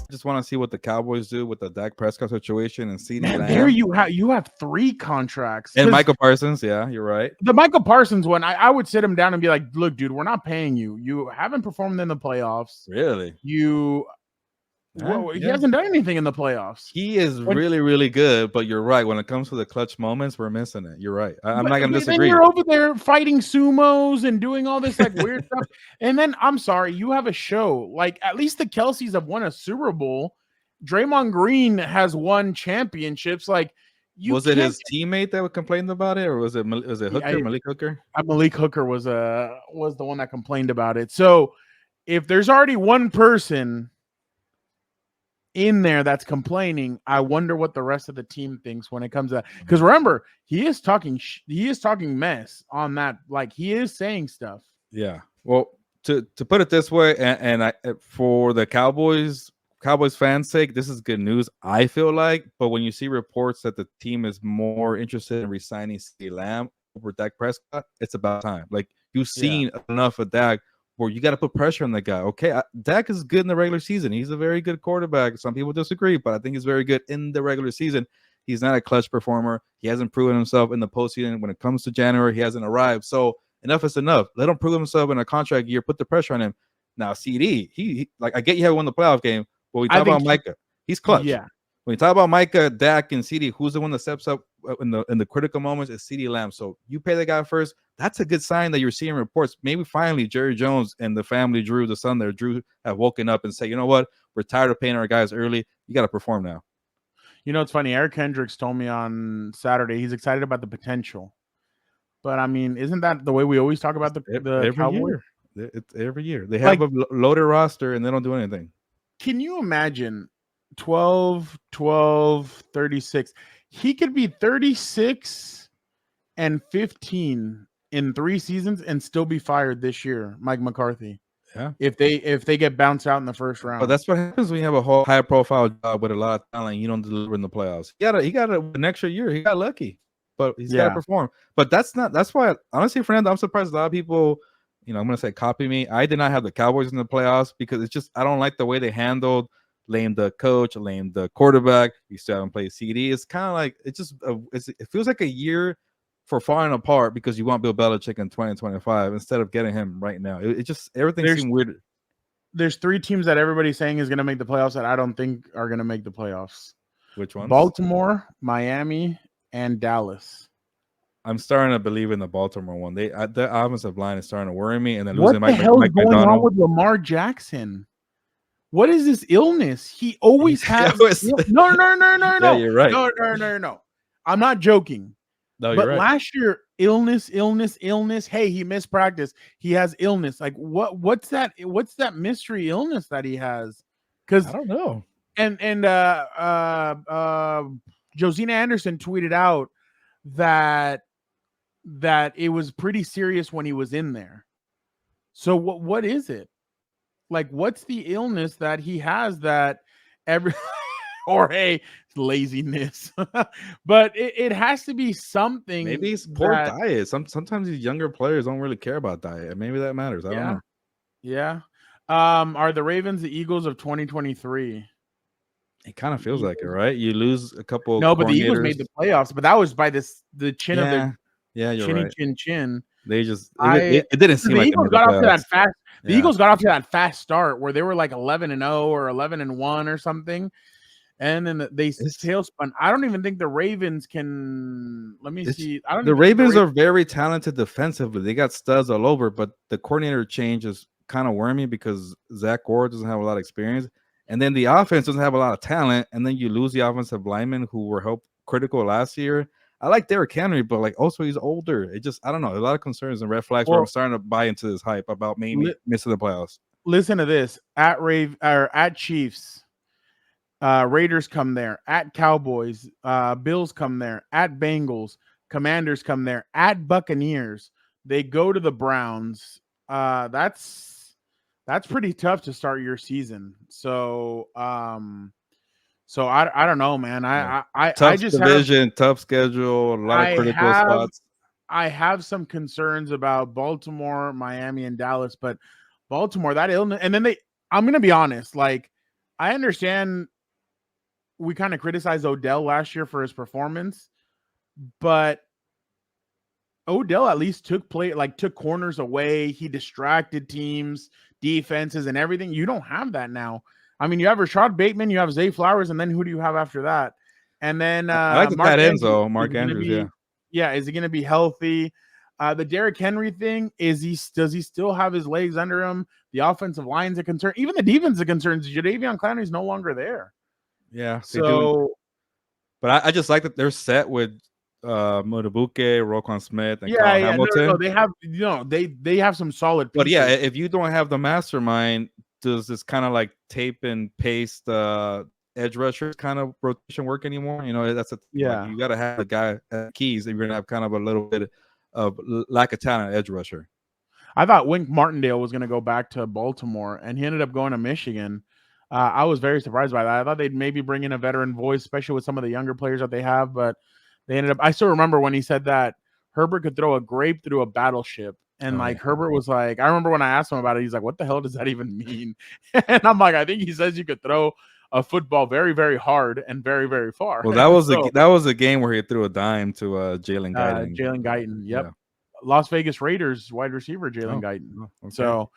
Just want to see what the Cowboys do with the Dak Prescott situation and CeeDee Man, Lamb. there you have 3 contracts. And Micah Parsons. Yeah, you're right. The Micah Parsons one, I would sit him down and be like, look, dude, we're not paying you. You haven't performed in the playoffs. Really? He hasn't done anything in the playoffs. He is really, really good, but you're right. When it comes to the clutch moments, we're missing it. You're right. I'm not going to disagree. Then you're over there fighting sumos and doing all this like weird stuff. And then I'm sorry, you have a show. Like at least the Kelseys have won a Super Bowl. Draymond Green has won championships. Like was it his teammate that complained about it, or was it Hooker? Malik Hooker? Malik Hooker was the one that complained about it. So if there's already one person in there that's complaining, I wonder what the rest of the team thinks when it comes to that. Because remember, he is talking mess on that. Like he is saying stuff. Yeah. Well, to put it this way, and for the Cowboys fans' sake, this is good news, I feel like. But when you see reports that the team is more interested in re-signing CeeDee Lamb over Dak Prescott, it's about time. Like you've seen enough of Dak where you got to put pressure on the guy. Okay, Dak is good in the regular season. He's a very good quarterback. Some people disagree, but I think he's very good in the regular season. He's not a clutch performer. He hasn't proven himself in the postseason. When it comes to January, he hasn't arrived. So enough is enough. Let him prove himself in a contract year. Put the pressure on him. Now, CeeDee, he like I get you haven't won the playoff game, but we talk about Micah. He's clutch. Yeah. When you talk about Micah, Dak, and CeeDee, who's the one that steps up in the critical moments is CeeDee Lamb. So you pay the guy first. That's a good sign that you're seeing reports. Maybe finally Jerry Jones and the family, Drew, the son there, Drew, have woken up and say, you know what? We're tired of paying our guys early. You got to perform now. You know, it's funny. Eric Hendricks told me on Saturday he's excited about the potential. But, I mean, isn't that the way we always talk about the Cowboys? It's every year. They have a loaded roster, and they don't do anything. Can you imagine 12, 36? He could be 36 and 15 in 3 seasons and still be fired this year, Mike McCarthy. Yeah. If they get bounced out in the first round. But that's what happens when you have a whole high-profile job with a lot of talent. You don't deliver in the playoffs. He got an extra year. He got lucky. But he's got to perform. But that's why, honestly, Fernando, I'm surprised a lot of people, I'm going to say copy me. I did not have the Cowboys in the playoffs because it's just, I don't like the way they handled Lame the coach, Lame the quarterback. You still haven't played CeeDee. It's kind of like, it feels like a year for falling apart because you want Bill Belichick in 2025 instead of getting him right now. It just, everything seems weird. There's 3 teams that everybody's saying is going to make the playoffs that I don't think are going to make the playoffs. Which ones? Baltimore, Miami, and Dallas. I'm starting to believe in the Baltimore one. The offensive line is starting to worry me, and then losing Mike McDonald. What the hell is going on with Lamar Jackson? What is this illness? He always has. No. Yeah, you're right. No. I'm not joking. No, you're but right. Last year, illness. Hey, he missed practice. He has illness. Like what's that? What's that mystery illness that he has? Because I don't know. And Josina Anderson tweeted out that it was pretty serious when he was in there. So what is it? Like, what's the illness that he has that or hey, laziness. But it has to be something. Maybe it's poor diet. Sometimes these younger players don't really care about diet. Maybe that matters. I don't know. Yeah. Are the Ravens the Eagles of 2023? It kind of feels like it, right? You lose a couple. No, but the Eagles made the playoffs. But that was by the chin of their you're right. chin. They just it didn't seem like Eagles got off to that fast. The Eagles got off to that fast start where they were like 11-0 or 11-1 or something, and then they tailspun. I don't even think the Ravens can. Let me see. The Ravens are very talented defensively. They got studs all over, but the coordinator change is kind of worrying me because Zach Gore doesn't have a lot of experience. And then the offense doesn't have a lot of talent, and then you lose the offensive linemen who were critical last year. I like Derrick Henry, but also he's older. It just, I don't know, a lot of concerns and red flags where I'm starting to buy into this hype about maybe missing the playoffs. Listen to this: at Chiefs, Raiders come there. At Cowboys, Bills come there. At Bengals, Commanders come there. At Buccaneers, they go to the Browns. That's pretty tough to start your season. So, I don't know, man. Tough division, tough schedule, a lot of critical spots. I have some concerns about Baltimore, Miami, and Dallas, but Baltimore, that illness, and then I'm gonna be honest, like I understand we kind of criticized Odell last year for his performance, but Odell at least took corners away. He distracted teams, defenses, and everything. You don't have that now. I mean, you have Rashad Bateman, you have Zay Flowers, and then who do you have after that? And then I like the tight ends though. Mark Andrews, is he going to be healthy? The Derrick Henry thing, does he still have his legs under him? The offensive line's a concern. Even the defense is a concern. Jadeveon Clowney's no longer there. Yeah. So, but I just like that they're set with Modabuke, Roquan Smith, and Kyle Hamilton. No, they have they have some solid pieces. But yeah, if you don't have the mastermind, does this kind of like tape and paste edge rushers kind of rotation work anymore? That's you got to have the guy at keys if you're gonna have kind of a little bit of lack of talent edge rusher. I thought Wink Martindale was gonna go back to Baltimore, and he ended up going to Michigan. I was very surprised by that. I thought they'd maybe bring in a veteran voice, especially with some of the younger players that they have, but they ended up. I still remember when he said that Herbert could throw a grape through a battleship. And Herbert was like, I remember when I asked him about it, he's like, what the hell does that even mean? And I'm like, I think he says you could throw a football very, very hard and very, very far. Well, that was a game where he threw a dime to Jalen Guyton. Jalen Guyton, yep. Yeah. Las Vegas Raiders wide receiver Jalen Guyton. Okay. So